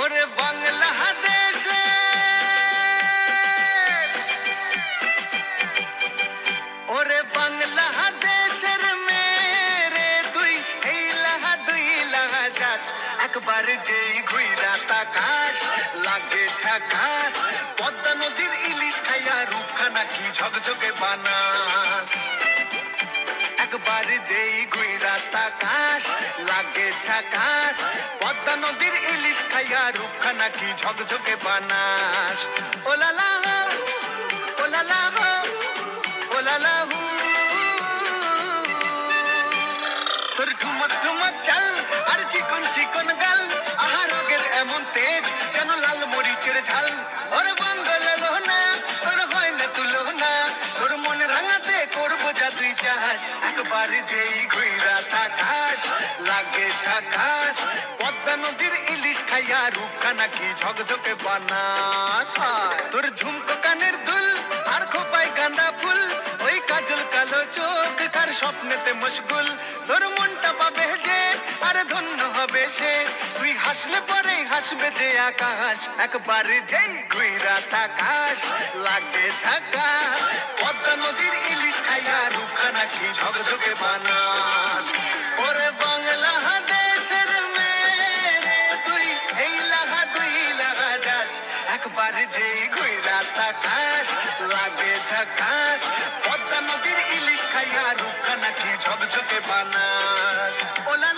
ওরে বাংলাদেশে ওরে বাংলাদেশের মেরে তুই এই লাহা দুই লাহা যাস একবার যেই ঘুইরা তাকাস লাগে ঝাকাস পদ্মা নদীর ইলিশ খাইয়া রূপখানা কি ঝকঝকে বানাস একবার যেই ঘুইরা তাকাস লাগে ঝাকাস পদ্মা নদীর ইলিশ খাইয়া রূপখানা কি ঝকঝকে বানাস ওলালা ওলালা ওলালা তোর ঠুমক ঠুমক চাল আর চিকন চিকন গাল আহা রগের এমন তেজ যেন লাল মরিচের ঝাল ওর বাঙ্গল লোনা তোর হয় না তুলো না তোর মন রাঙাতে করবো যা তুই চাস একবার যেই ঘুইরা তাকাস লাগে ঝাকাস পদ্মা নদীর ইলিশ খাইয়া রূপখানা কি ঝকঝকে বানাস তোর ঝুমকো কানের দুল আর খোপায় গাঁদা ফুল ওই কাজল কালো চোখ কার স্বপ্নেতে মশগুল তোর মনটা পাবে যে আর ধন্য হবে সে তুই হাসলে পরে হাসবে যে আকাশ একবার যেই ঘুইরা তাকাস লাগে ঝাকাস পদ্মা নদীর ইলিশ খাইয়া রূপখানা কি ঝকঝকে বানাস ওরে বাংলাদেশের মেরে তুই এই লাহা দুই লাহা যাস একবার যেই ঘুইরা তাকাস লাগে ঝাকাস পদ্মা নদীর ইলিশ খাইয়া রূপখানা কি ঝকঝকে বানাস ওলা